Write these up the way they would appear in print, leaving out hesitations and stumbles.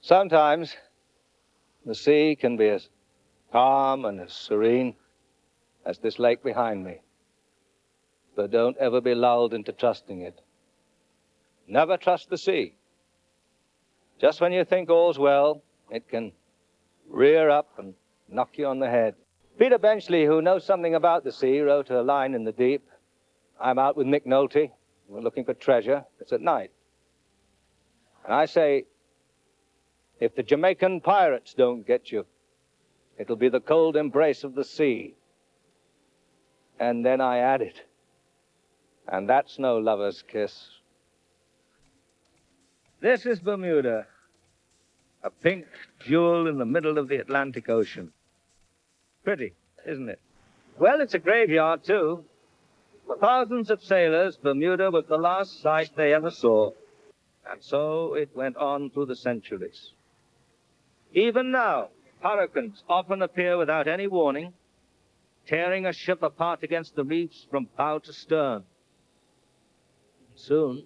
Sometimes the sea can be as calm and as serene as this lake behind me. But don't ever be lulled into trusting it. Never trust the sea. Just when you think all's well, it can rear up and knock you on the head. Peter Benchley, who knows something about the sea, wrote a line in the deep. I'm out with Nick Nolte. We're looking for treasure. It's at night. And I say, if the Jamaican pirates don't get you, it'll be the cold embrace of the sea. And then I added, and that's no lover's kiss. This is Bermuda, a pink jewel in the middle of the Atlantic Ocean. Pretty, isn't it? Well, it's a graveyard, too. For thousands of sailors, Bermuda was the last sight they ever saw. And so it went on through the centuries. Even now, hurricanes often appear without any warning, tearing a ship apart against the reefs from bow to stern. Soon,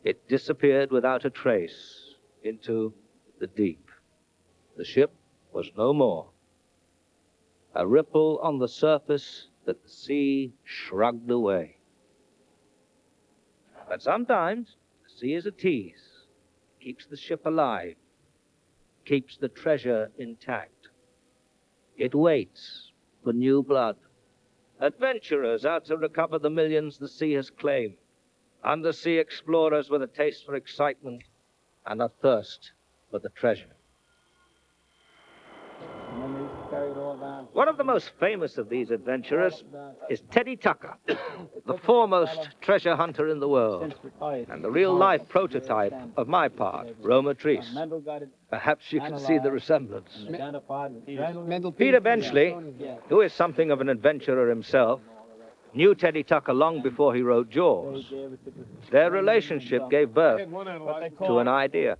it disappeared without a trace into the deep. The ship was no more. A ripple on the surface that the sea shrugged away. But sometimes the sea is a tease, keeps the ship alive, keeps the treasure intact. It waits for new blood, adventurers out to recover the millions the sea has claimed, undersea explorers with a taste for excitement and a thirst for the treasure. One of the most famous of these adventurers is Teddy Tucker, the foremost treasure hunter in the world, and the real-life prototype of my part, Roma Treese. Perhaps you can see the resemblance. Peter Benchley, who is something of an adventurer himself, knew Teddy Tucker long before he wrote Jaws. Their relationship gave birth to an idea.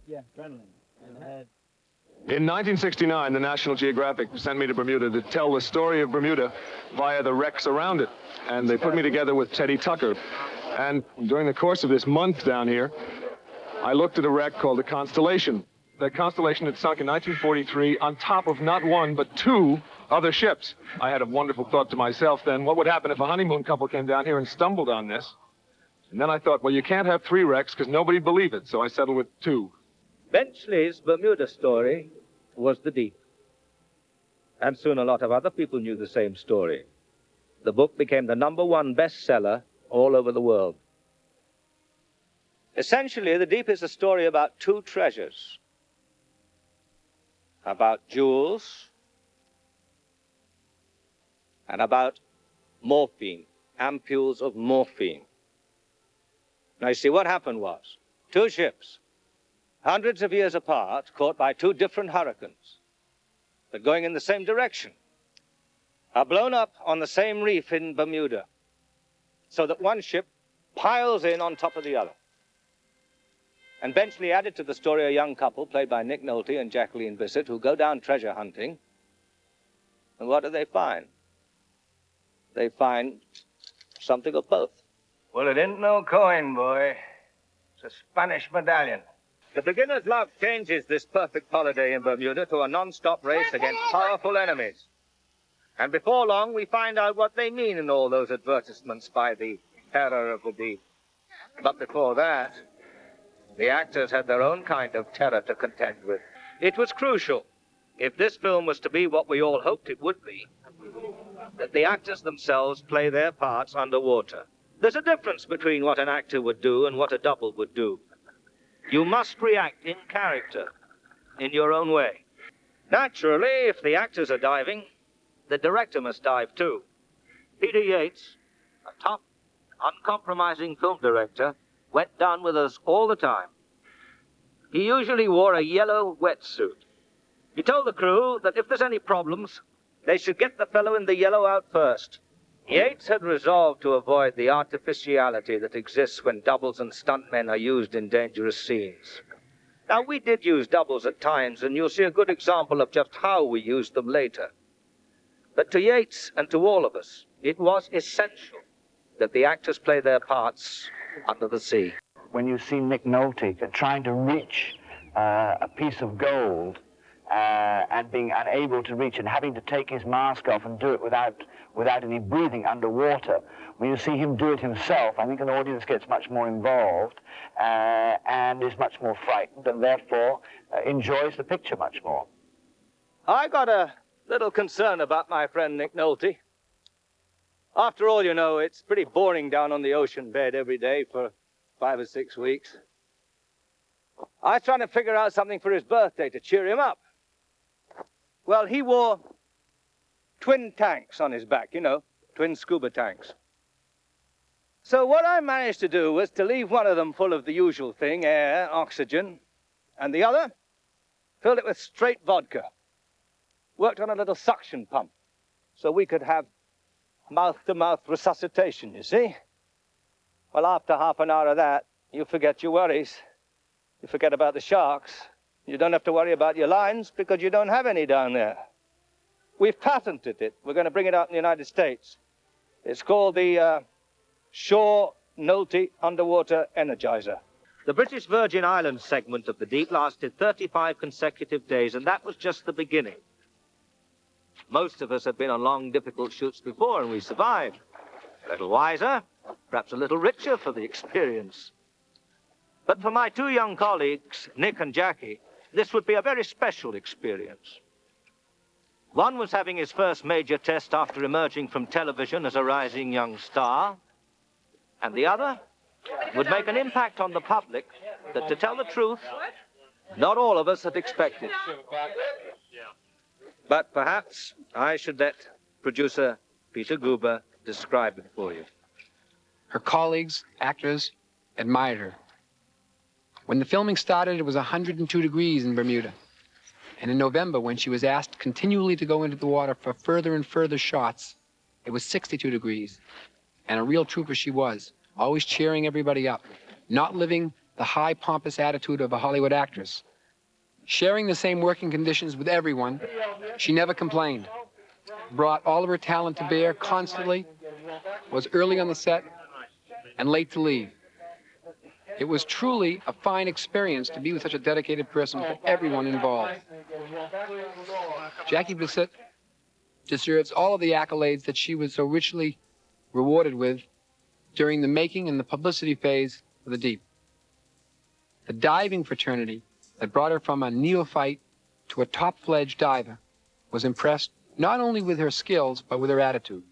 In 1969, the National Geographic sent me to Bermuda to tell the story of Bermuda via the wrecks around it. And they put me together with Teddy Tucker. And during the course of this month down here, I looked at a wreck called the Constellation. The Constellation had sunk in 1943 on top of not one, but two other ships. I had a wonderful thought to myself then, what would happen if a honeymoon couple came down here and stumbled on this? And then I thought, well, you can't have three wrecks because nobody'd believe it, so I settled with two. Benchley's Bermuda story was the deep. And soon a lot of other people knew the same story. The book became the #1 bestseller all over the world. Essentially, the deep is a story about two treasures. About jewels and about morphine, ampules of morphine. Now, you see, what happened was, two ships, hundreds of years apart, caught by two different hurricanes, but going in the same direction, are blown up on the same reef in Bermuda, so that one ship piles in on top of the other. And Benchley added to the story a young couple, played by Nick Nolte and Jacqueline Bisset, who go down treasure hunting. And what do they find? They find something of both. Well, it ain't no coin, boy. It's a Spanish medallion. The beginner's luck changes this perfect holiday in Bermuda to a non-stop race against powerful enemies. And before long, we find out what they mean in all those advertisements by the terror of the deep. But before that, the actors had their own kind of terror to contend with. It was crucial, if this film was to be what we all hoped it would be, that the actors themselves play their parts underwater. There's a difference between what an actor would do and what a double would do. You must react in character, in your own way. Naturally, if the actors are diving, the director must dive too. Peter Yates, a top, uncompromising film director, went down with us all the time. He usually wore a yellow wetsuit. He told the crew that if there's any problems, they should get the fellow in the yellow out first. Yates had resolved to avoid the artificiality that exists when doubles and stuntmen are used in dangerous scenes. Now, we did use doubles at times, and you'll see a good example of just how we used them later. But to Yates and to all of us, it was essential that the actors play their parts under the sea. When you see Nick Nolte trying to reach a piece of gold and being unable to reach and having to take his mask off and do it without any breathing underwater. When you see him do it himself, I think an audience gets much more involved and is much more frightened and therefore enjoys the picture much more. I got a little concern about my friend Nick Nolte. After all, you know, it's pretty boring down on the ocean bed every day for 5 or 6 weeks. I was trying to figure out something for his birthday to cheer him up. Well, he wore twin tanks on his back, you know, twin scuba tanks. So what I managed to do was to leave one of them full of the usual thing, air, oxygen, and the other filled it with straight vodka. Worked on a little suction pump so we could have mouth-to-mouth resuscitation, you see? Well, after half an hour of that, you forget your worries. You forget about the sharks. You don't have to worry about your lines because you don't have any down there. We've patented it. We're going to bring it out in the United States. It's called the Shore Nolte Underwater Energizer. The British Virgin Islands segment of the deep lasted 35 consecutive days, and that was just the beginning. Most of us have been on long, difficult shoots before, and we survived. A little wiser, perhaps a little richer for the experience. But for my 2 young colleagues, Nick and Jackie, this would be a very special experience. One was having his first major test after emerging from television as a rising young star, and the other would make an impact on the public that, to tell the truth, not all of us had expected. But perhaps I should let producer Peter Guber describe it for you. Her colleagues, actors, admired her. When the filming started, it was 102 degrees in Bermuda. And in November, when she was asked continually to go into the water for further and further shots, it was 62 degrees. And a real trooper she was, always cheering everybody up, not living the high, pompous attitude of a Hollywood actress. Sharing the same working conditions with everyone, she never complained. Brought all of her talent to bear constantly, was early on the set, and late to leave. It was truly a fine experience to be with such a dedicated person for everyone involved. Jackie Bisset deserves all of the accolades that she was so richly rewarded with during the making and the publicity phase of The Deep. The diving fraternity that brought her from a neophyte to a top-fledged diver was impressed not only with her skills, but with her attitude.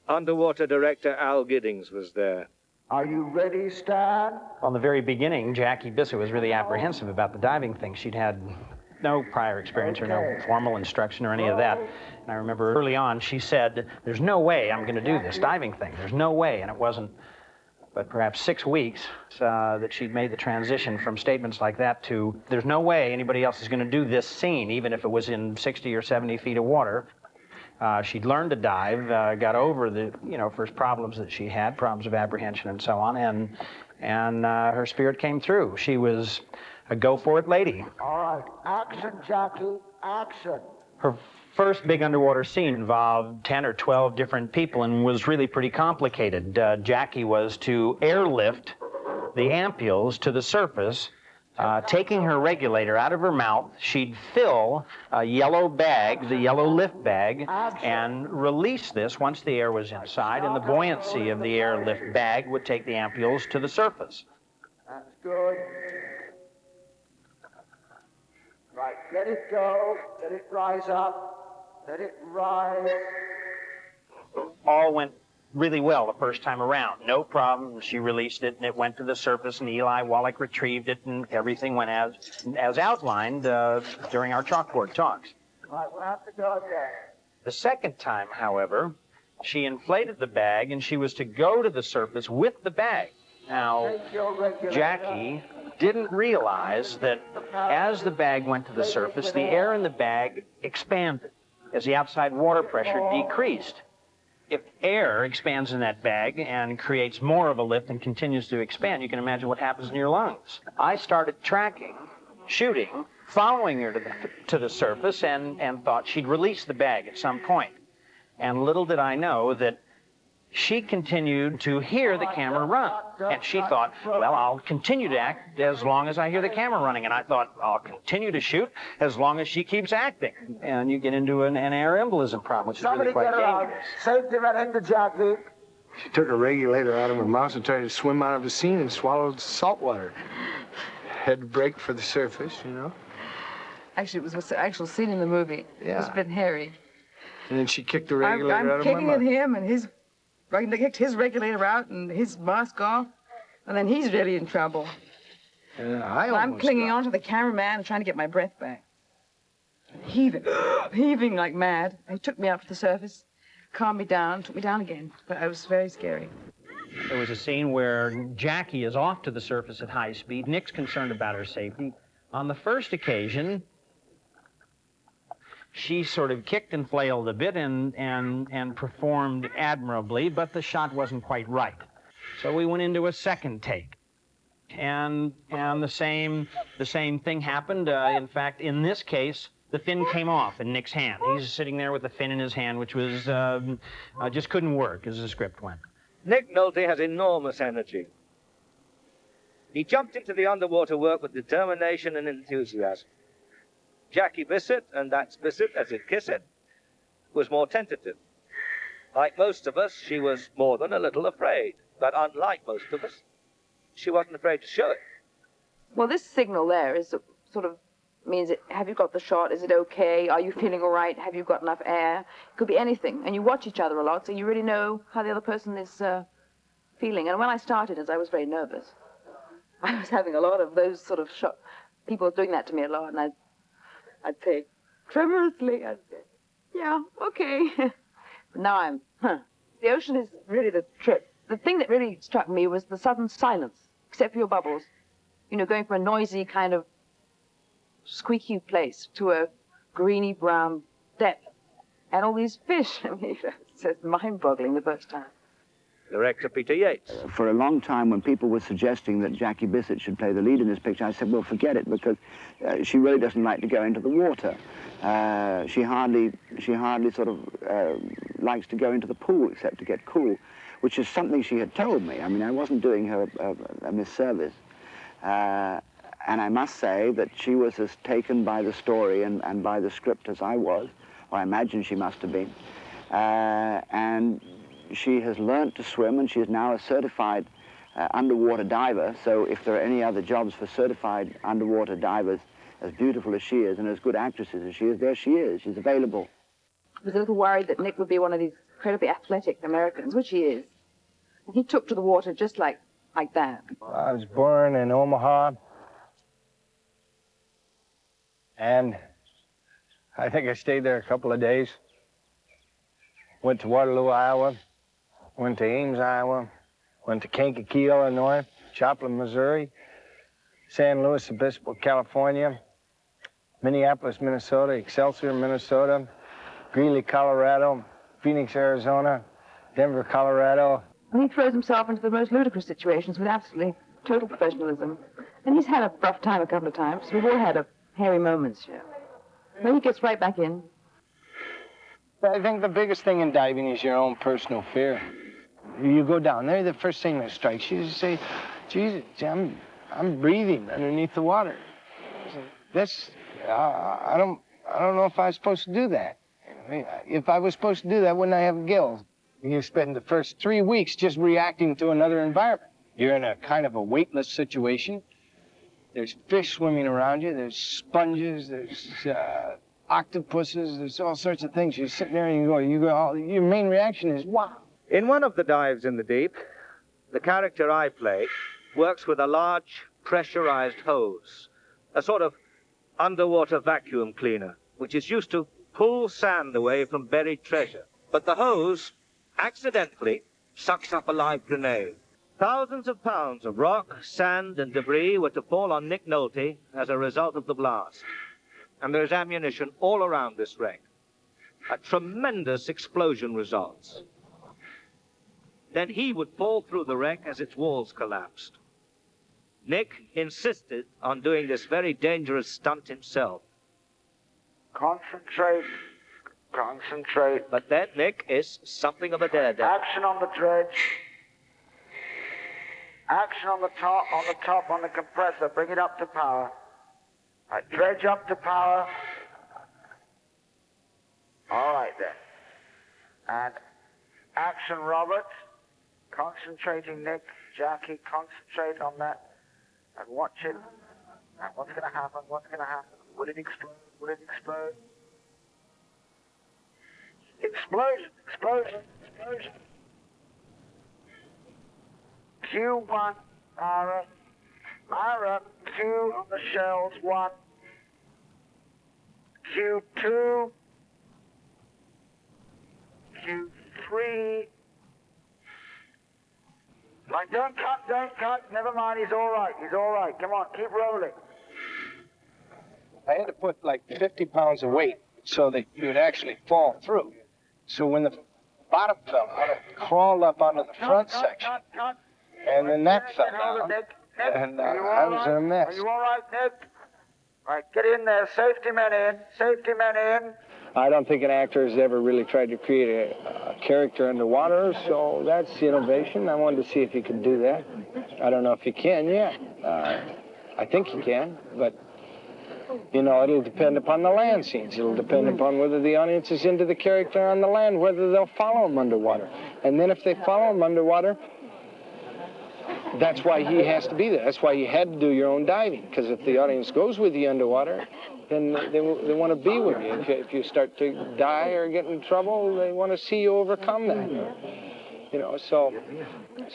Underwater director Al Giddings was there. Are you ready, Stan? From the very beginning, Jackie Bisset was really apprehensive about the diving thing. She'd had no prior experience or no formal instruction or any of that. And I remember early on, she said, there's no way I'm going to do this diving thing. There's no way. And it wasn't but perhaps 6 weeks that she'd made the transition from statements like that to, there's no way anybody else is going to do this scene, even if it was in 60 or 70 feet of water. She'd learned to dive, got over the, first problems that she had, problems of apprehension and so on, and her spirit came through. She was a go-for-it lady. All right, action, Jackie, action. Her first big underwater scene involved 10 or 12 different people and was really pretty complicated. Jackie was to airlift the ampules to the surface. Taking her regulator out of her mouth, she'd fill a yellow bag, the yellow lift bag, and release this once the air was inside, and the buoyancy of the airlift bag would take the ampules to the surface. That's good. Right, let it go, let it rise up, let it rise. All went really well the first time around. No problem. She released it, and it went to the surface, and Eli Wallach retrieved it, and everything went as outlined during our chalkboard talks. Right, we'll have to go there. The second time, however, she inflated the bag, and she was to go to the surface with the bag. Now, Jackie didn't realize that as the bag went to the surface, the air in the bag expanded as the outside water pressure decreased. If air expands in that bag and creates more of a lift and continues to expand, you can imagine what happens in your lungs. I started tracking, shooting, following her to the surface, and thought she'd release the bag at some point. And little did I know that she continued to hear the camera run. And she thought, well, I'll continue to act as long as I hear the camera running. And I thought, I'll continue to shoot as long as she keeps acting. And you get into an air embolism problem, which is really quite dangerous. Safety right into Jackie. She took a regulator out of her mouth and tried to swim out of the scene and swallowed salt water. Had to break for the surface, you know. Actually, it was the actual scene in the movie. Yeah. It was a bit hairy. And then she kicked the regulator I'm out of my kicking mouth. at him, and they kicked his regulator out and his mask off, and then he's really in trouble. I'm clinging on to the cameraman and trying to get my breath back. Heaving like mad. He took me up to the surface, calmed me down, took me down again. But it was very scary. There was a scene where Jackie is off to the surface at high speed. Nick's concerned about her safety. On the first occasion, she sort of kicked and flailed a bit and performed admirably, but the shot wasn't quite right. So we went into a second take. And the same thing happened. In fact, in this case, the fin came off in Nick's hand. He's sitting there with the fin in his hand, which was just couldn't work as the script went. Nick Nolte has enormous energy. He jumped into the underwater work with determination and enthusiasm. Jackie Bisset, and that's Bisset as in kiss it, was more tentative. Like most of us, she was more than a little afraid. But unlike most of us, she wasn't afraid to show it. Well, this signal there is sort of means, have you got the shot? Is it okay? Are you feeling all right? Have you got enough air? It could be anything. And you watch each other a lot, so you really know how the other person is feeling. And when I started, I was very nervous. I was having a lot of those sort of shots. People were doing that to me a lot, and I'd say, tremulously, I'd say, yeah, okay. But now the ocean is really the trip. The thing that really struck me was the sudden silence, except for your bubbles. You know, going from a noisy kind of squeaky place to a greeny brown depth. And all these fish. I mean, it's just mind-boggling the first time. Director Peter Yates. For a long time, when people were suggesting that Jackie Bisset should play the lead in this picture, I said, well, forget it, because she really doesn't like to go into the water. She hardly sort of likes to go into the pool except to get cool, which is something she had told me. I mean, I wasn't doing her a misservice. And I must say that she was as taken by the story and by the script as I was, or I imagine she must have been. And she has learned to swim, and she is now a certified underwater diver. So if there are any other jobs for certified underwater divers, as beautiful as she is and as good actresses as she is, there she is. She's available. I was a little worried that Nick would be one of these incredibly athletic Americans, which he is. And he took to the water just like that. I was born in Omaha, and I think I stayed there a couple of days. Went to Waterloo, Iowa, went to Ames, Iowa, went to Kankakee, Illinois, Joplin, Missouri, San Luis Obispo, California, Minneapolis, Minnesota, Excelsior, Minnesota, Greeley, Colorado, Phoenix, Arizona, Denver, Colorado. And he throws himself into the most ludicrous situations with absolutely total professionalism. And he's had a rough time a couple of times. We've all had hairy moments, yeah. Then he gets right back in. I think the biggest thing in diving is your own personal fear. You go down there, the first thing that strikes you is you say, Jesus, I'm breathing underneath the water. I don't know if I was supposed to do that. If I was supposed to do that, wouldn't I have gills? You spend the first 3 weeks just reacting to another environment. You're in a kind of a weightless situation. There's fish swimming around you. There's sponges. There's octopuses. There's all sorts of things. You're sitting there and you go, your main reaction is, wow. In one of the dives in the deep, the character I play works with a large pressurized hose, a sort of underwater vacuum cleaner, which is used to pull sand away from buried treasure. But the hose accidentally sucks up a live grenade. Thousands of pounds of rock, sand, and debris were to fall on Nick Nolte as a result of the blast. And there is ammunition all around this wreck. A tremendous explosion results. Then he would fall through the wreck as its walls collapsed. Nick insisted on doing this very dangerous stunt himself. Concentrate Concentrate. But then Nick is something of a daredevil. Action on the dredge. Action on the top, on the compressor. Bring it up to power. Right, dredge up to power. All right then. And action, Robert. Concentrating, Nick. Jackie, concentrate on that. And watch it. And what's going to happen? What's going to happen? Will it explode? Will it explode? Explosion, explosion, explosion. Q1, Ira. Ira, Q on the shells, 1. Q2. Q3. Right, don't cut. Never mind, he's all right. Come on, keep rolling. I had to put like 50 pounds of weight so that you would actually fall through. So when the bottom fell out, it crawled up onto the front section. And then that fell down. And I was in a mess. Are you all right, Nick? Right, get in there. Safety men in. Safety men in. I don't think an actor has ever really tried to create a character underwater, so that's the innovation. I wanted to see if you could do that. I don't know if you can yet. I think you can, but, you know, it'll depend upon the land scenes. It'll depend upon whether the audience is into the character on the land, whether they'll follow him underwater. And then if they follow him underwater, that's why he has to be there. That's why you had to do your own diving, because if the audience goes with you underwater, then they want to be with you. If you start to die or get in trouble, they want to see you overcome that. You know, so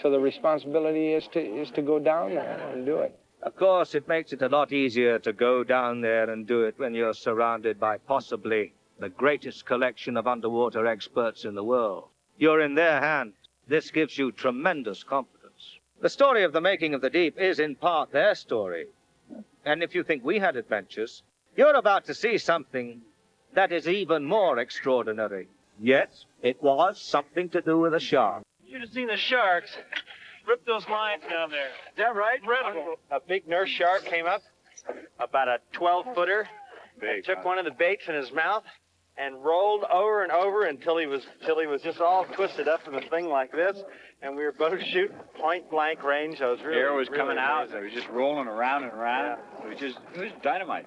the responsibility is to go down there and do it. Of course, it makes it a lot easier to go down there and do it when you're surrounded by possibly the greatest collection of underwater experts in the world. You're in their hands. This gives you tremendous confidence. The story of the making of the deep is in part their story. And if you think we had adventures, you're about to see something that is even more extraordinary. Yes, it was something to do with a shark. You should have seen the sharks. Rip those lines down there. Is that right? Incredible. A big nurse shark came up, about a 12-footer, took one of the baits in his mouth and rolled over and over until he was just all twisted up in a thing like this. And we were both shooting point blank range. I was really, air was really coming out. amazing. It was just rolling around and around. Yeah. It was dynamite.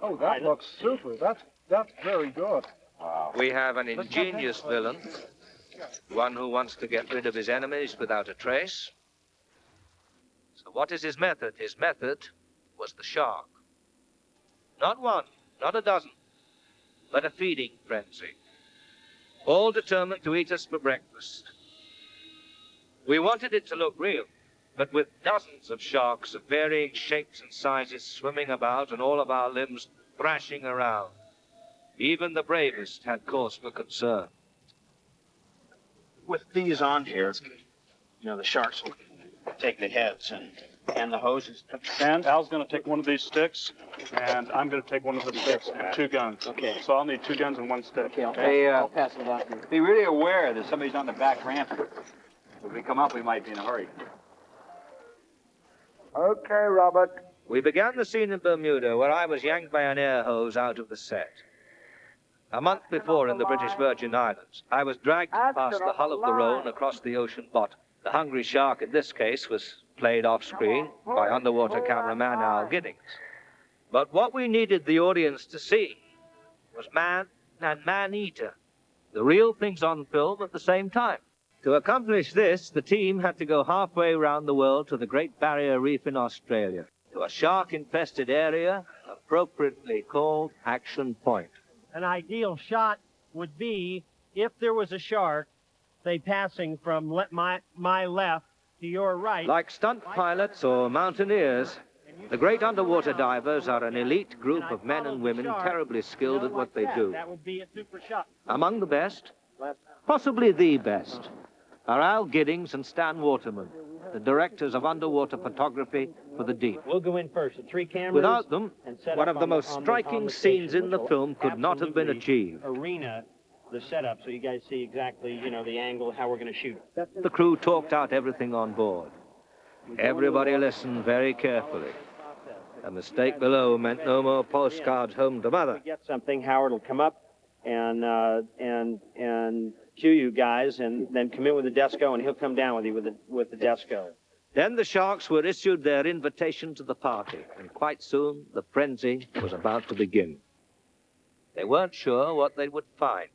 Oh, that looks super. That's very good. Wow. We have an ingenious villain, one who wants to get rid of his enemies without a trace. So what is his method? His method was the shark. Not one, not a dozen, but a feeding frenzy. All determined to eat us for breakfast. We wanted it to look real, but with dozens of sharks of varying shapes and sizes swimming about and all of our limbs thrashing around. Even the bravest had cause for concern. With these on here, you know, the sharks will take the heads and the hoses. And Al's going to take one of these sticks, and I'm going to take one of the sticks and 2 guns. Okay. So I'll need 2 guns and 1 stick. Hey, I'll pass it on. be really aware that somebody's on the back ramp. If we come up, we might be in a hurry. Okay, Robert. We began the scene in Bermuda where I was yanked by an air hose out of the set. A month before in the British Virgin Islands, I was dragged past the hull of the Rhone across the ocean bottom. The hungry shark in this case was played off screen by underwater cameraman Al Giddings. But what we needed the audience to see was man and man-eater, the real things on film at the same time. To accomplish this, the team had to go halfway around the world to the Great Barrier Reef in Australia, to a shark-infested area appropriately called Action Point. An ideal shot would be if there was a shark, say, passing from my left to your right. Like stunt pilots or mountaineers, the great underwater divers are an elite group of men and women terribly skilled at what they do. That would be a super shot. Among the best, possibly the best, are Al Giddings and Stan Waterman, the directors of underwater photography for the deep. We'll go in first, the 3 cameras. Without them, and set one up of the on most on striking the scenes station, in the which film could not have been absolutely achieved. Arena the setup so you guys see exactly, you know, the angle, how we're going to shoot. The crew talked out everything on board. Everybody listened very carefully. A mistake below meant no more postcards home to mother. We get something, Howard will come up and cue you guys, and then come in with the desco, and he'll come down with you with the desco. Then the sharks were issued their invitation to the party, and quite soon the frenzy was about to begin. They weren't sure what they would find.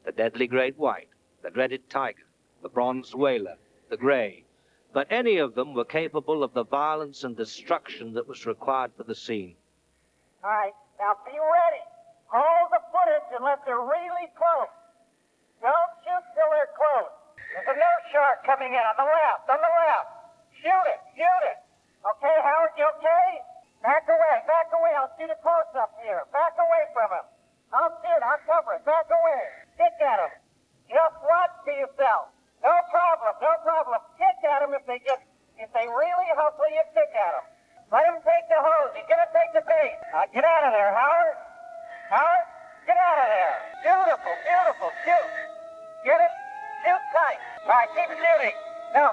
The deadly great white, the dreaded tiger, the bronze whaler, the gray, but any of them were capable of the violence and destruction that was required for the scene. All right, now be ready. Hold the footage unless they're really close. Don't shoot till they're close. There's a nurse shark coming in on the left, on the left. Shoot it, shoot it. Okay, Howard, you okay? Back away. I'll shoot a close-up here. Back away from him. I'll shoot, I'll cover it. Back away. Kick at him. Just watch for yourself. No problem. Kick at him if they really hustle you, kick at him. Let him take the hose. He's gonna take the bait. Get out of there, Howard. Howard, get out of there. Beautiful. Shoot. Get it? Shoot tight. All right, keep shooting. No,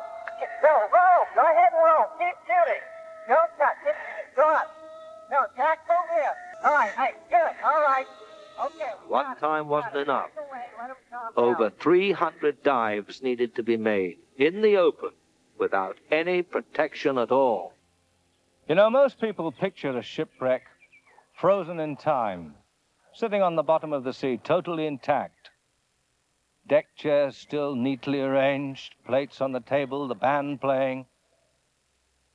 roll. Go ahead and roll. Keep shooting. Don't touch it. Go on. No, Jack, move in. All right, hey, good. All right. Okay. One time wasn't enough. Over 300 dives needed to be made in the open without any protection at all. You know, most people picture a shipwreck frozen in time, sitting on the bottom of the sea, totally intact. Deck chairs still neatly arranged, plates on the table, the band playing.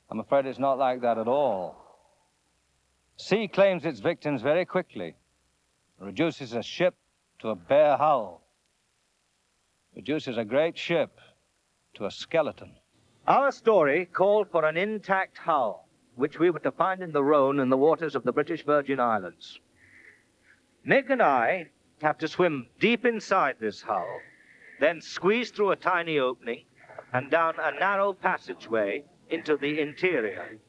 I'm afraid it's not like that at all. Sea claims its victims very quickly, reduces a ship to a bare hull, reduces a great ship to a skeleton. Our story called for an intact hull, which we were to find in the Rhone in the waters of the British Virgin Islands. Nick and I have to swim deep inside this hull, then squeeze through a tiny opening and down a narrow passageway into the interior.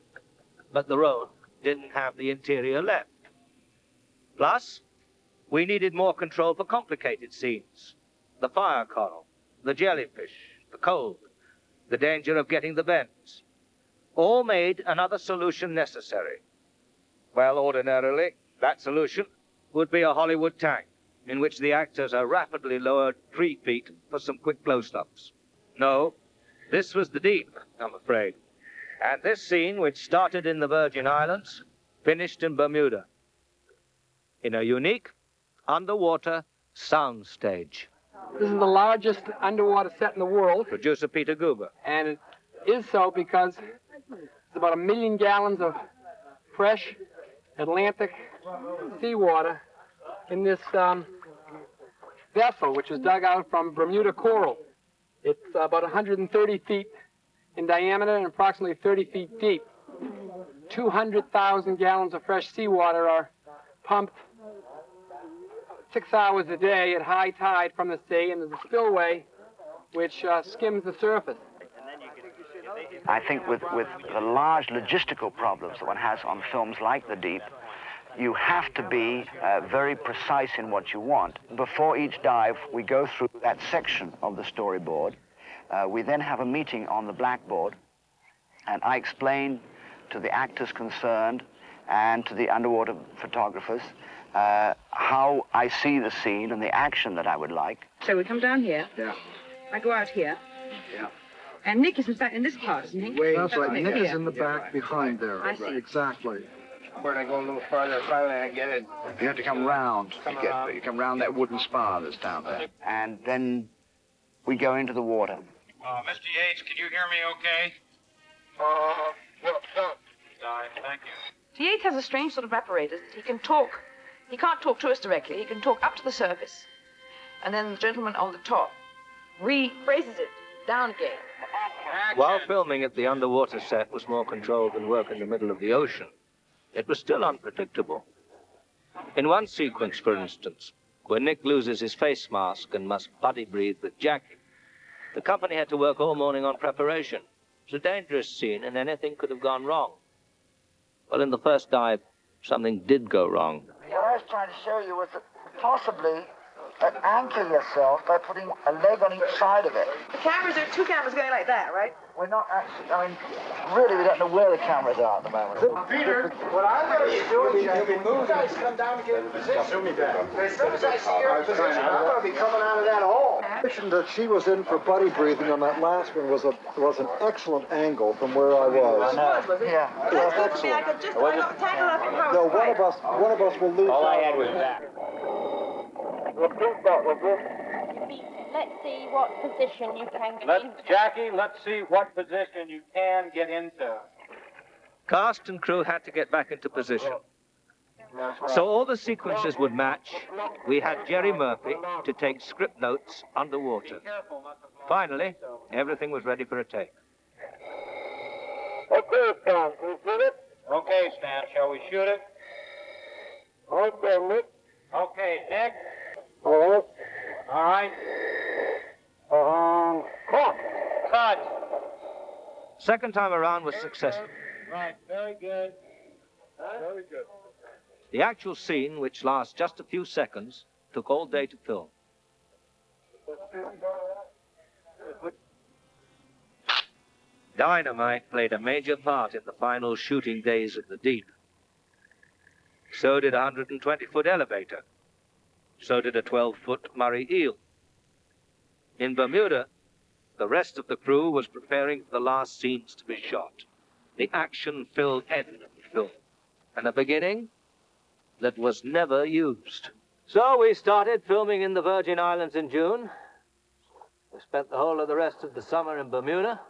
But the Rhone didn't have the interior left. Plus, we needed more control for complicated scenes. The fire coral, the jellyfish, the cold, the danger of getting the bends. All made another solution necessary. Well, ordinarily, that solution would be a Hollywood tank, in which the actors are rapidly lowered 3 feet for some quick close-ups. No, this was the deep, I'm afraid. And this scene, which started in the Virgin Islands, finished in Bermuda, in a unique underwater soundstage. This is the largest underwater set in the world. Producer Peter Goober. And it is so because it's about 1 million gallons of fresh Atlantic seawater in this vessel, which was dug out from Bermuda coral. It's about 130 feet in diameter and approximately 30 feet deep. 200,000 gallons of fresh seawater are pumped 6 hours a day at high tide from the sea, and there's a spillway which skims the surface. I think with the large logistical problems that one has on films like The Deep, you have to be very precise in what you want. Before each dive, we go through that section of the storyboard. We then have a meeting on the blackboard, and I explain to the actors concerned and to the underwater photographers how I see the scene and the action that I would like. So we come down here. Yeah. I go out here. Yeah. And Nick is in this part, isn't he? That's right. Nick is here. in the back behind there. I see. Exactly. Where I go a little further, finally I get it. You have to come round to get there. You come round that wooden spar that's down there. And then we go into the water. Mr. Yates, can you hear me okay? Thank you. Yates has a strange sort of apparatus. He can talk. He can't talk to us directly. He can talk up to the surface. And then the gentleman on the top rephrases it down again. While filming at the underwater set was more controlled than work in the middle of the ocean, it was still unpredictable. In one sequence, for instance, where Nick loses his face mask and must buddy breathe with Jackie, the company had to work all morning on preparation. It was a dangerous scene, and anything could have gone wrong. Well, in the first dive, something did go wrong. What I was trying to show you was that possibly anchor yourself by putting a leg on each side of it. The cameras, there are two cameras going like that, right? We're not actually, I mean, really, we don't know where the cameras are at the moment. Peter, what I'm going to be doing, Jackie, you guys come down and get in position. As soon as I see your position, I'm going to be coming out of that hole. The position that she was in for buddy breathing on that last one was an excellent angle from where I was. Yeah. It was excellent. I could just, I got tangled up in power. No, one of us will lose. All I had was that. Repeat that, will you? Let's see what position you can get into. Jackie, let's see what position you can get into. Cast and crew had to get back into position. So all the sequences would match. We had Jerry Murphy to take script notes underwater. Finally, everything was ready for a take. Okay, Stan, can you shoot it? Okay, Stan, shall we shoot it? Okay, Nick. Okay, Nick. All right. All right. Cut. Second time around was successful. Right, very good. Very good. The actual scene, which lasts just a few seconds, took all day to film. Dynamite played a major part in the final shooting days of the deep. So did a 120-foot elevator. So did a 12-foot Murray eel. In Bermuda, the rest of the crew was preparing for the last scenes to be shot. The action-filled end of the film. And a beginning that was never used. So we started filming in the Virgin Islands in June. We spent the whole of the rest of the summer in Bermuda.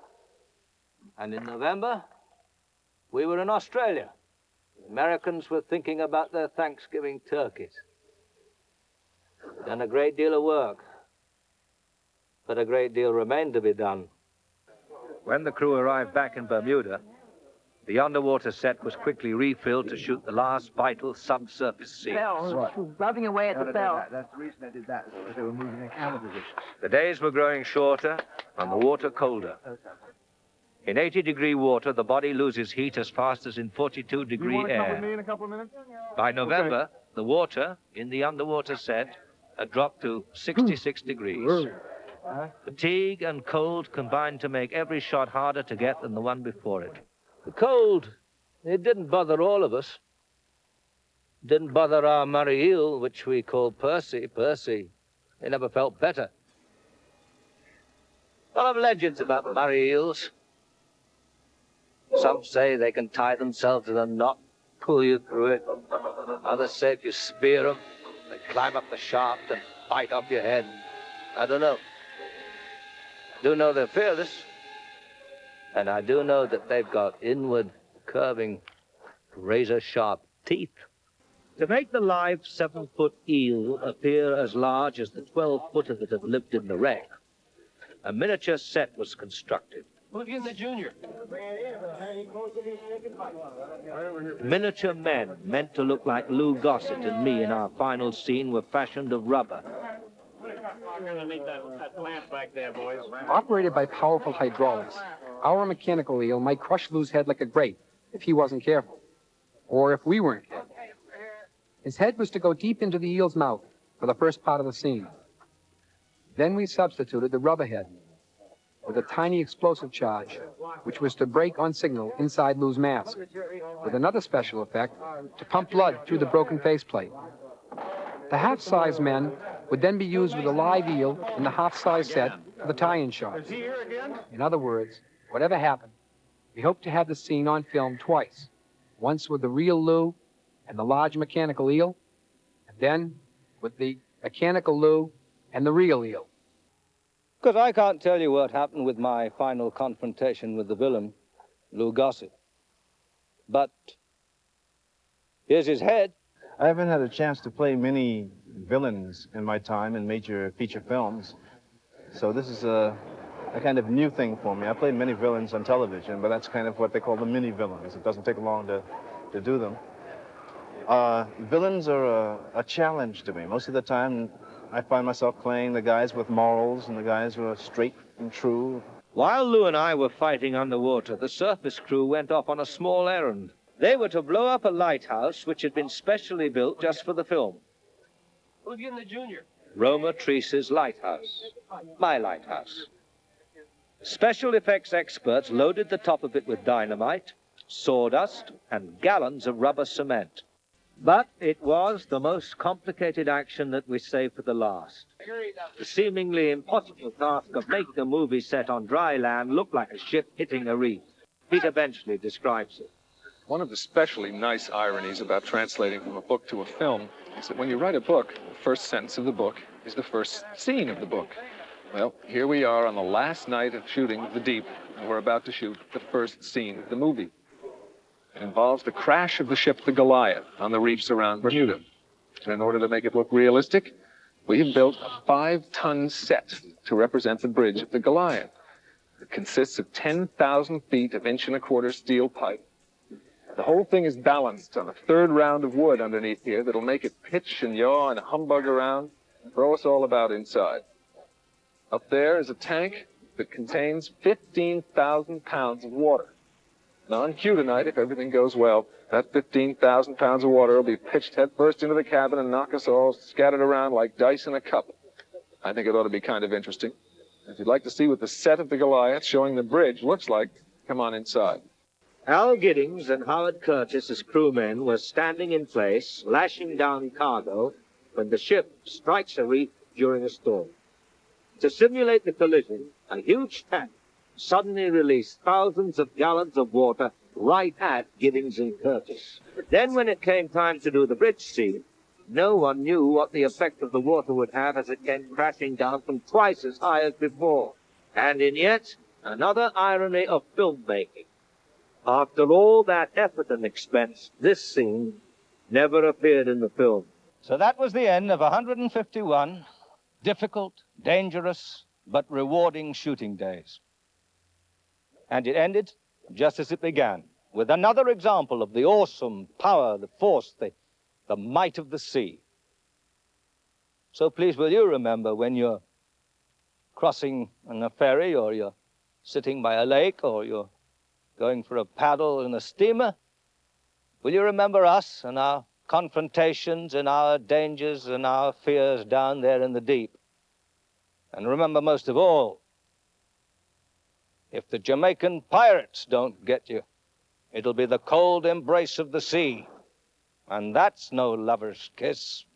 And in November, we were in Australia. The Americans were thinking about their Thanksgiving turkeys. Done a great deal of work, but a great deal remained to be done. When the crew arrived back in Bermuda, the underwater set was quickly refilled to shoot the last vital subsurface scenes. Rubbing away at the bell. That's the reason they did that, because they were moving their camera position. The days were growing shorter and the water colder. In 80-degree water, the body loses heat as fast as in 42-degree air. Come with me in a couple of minutes? By November, the water in the underwater set had dropped to 66 degrees. Fatigue and cold combined to make every shot harder to get than the one before it. The cold, it didn't bother all of us. It didn't bother our Murray eel, which we called Percy. He never felt better. A lot of legends about Murray eels. Some say they can tie themselves in a knot, pull you through it. Others say if you spear them, they climb up the shaft and bite off your head. I don't know. I do know they're fearless. And I do know that they've got inward, curving, razor-sharp teeth. To make the live 7-foot eel appear as large as the 12-footer that had lived in the wreck, a miniature set was constructed. Who's getting the junior? Miniature men meant to look like Lou Gossett and me in our final scene were fashioned of rubber. I'm going to need that lamp back there, boys. Operated by powerful hydraulics, our mechanical eel might crush Lou's head like a grape if he wasn't careful, or if we weren't careful. His head was to go deep into the eel's mouth for the first part of the scene. Then we substituted the rubber head with a tiny explosive charge, which was to break on signal inside Lou's mask, with another special effect to pump blood through the broken faceplate. The half-size men would then be used with a live eel in the half-size set for the tie-in shots. In other words, whatever happened, we hope to have the scene on film twice, once with the real Lou and the large mechanical eel, and then with the mechanical Lou and the real eel. Because I can't tell you what happened with my final confrontation with the villain, Lou Gossett. But here's his head. I haven't had a chance to play many villains in my time in major feature films, so this is a kind of new thing for me. I played many villains on television, but that's kind of what they call the mini villains. It doesn't take long to do them. Villains are a challenge to me. Most of the time, I find myself playing the guys with morals and the guys who are straight and true. While Lou and I were fighting underwater, the surface crew went off on a small errand. They were to blow up a lighthouse which had been specially built just for the film. Who's getting the junior? Roma Treacy's lighthouse, my lighthouse. Special effects experts loaded the top of it with dynamite, sawdust, and gallons of rubber cement. But it was the most complicated action that we saved for the last. The seemingly impossible task of making a movie set on dry land look like a ship hitting a reef. Peter Benchley describes it. One of the especially nice ironies about translating from a book to a film is that when you write a book, the first sentence of the book is the first scene of the book. Well, here we are on the last night of shooting The Deep, and we're about to shoot the first scene of the movie. It involves the crash of the ship the Goliath on the reefs around Bermuda. And in order to make it look realistic, we have built a 5-ton set to represent the bridge of the Goliath. It consists of 10,000 feet of 1.25-inch steel pipe. The whole thing is balanced on a 3rd round of wood underneath here that'll make it pitch and yaw and humbug around and throw us all about inside. Up there is a tank that contains 15,000 pounds of water. Now, on cue tonight, if everything goes well, that 15,000 pounds of water will be pitched headfirst into the cabin and knock us all scattered around like dice in a cup. I think it ought to be kind of interesting. If you'd like to see what the set of the Goliath showing the bridge looks like, come on inside. Al Giddings and Howard Curtis as crewmen were standing in place, lashing down cargo, when the ship strikes a reef during a storm. To simulate the collision, a huge tank suddenly released thousands of gallons of water right at Giddings and Curtis. Then when it came time to do the bridge scene, no one knew what the effect of the water would have as it came crashing down from twice as high as before. And in yet another irony of filmmaking, after all that effort and expense, this scene never appeared in the film. So that was the end of 151 difficult, dangerous, but rewarding shooting days. And it ended just as it began, with another example of the awesome power, the force, the might of the sea. So please will you remember when you're crossing on a ferry, or you're sitting by a lake, or you're going for a paddle in a steamer, will you remember us and our confrontations and our dangers and our fears down there in the deep? And remember most of all, if the Jamaican pirates don't get you, it'll be the cold embrace of the sea. And that's no lover's kiss.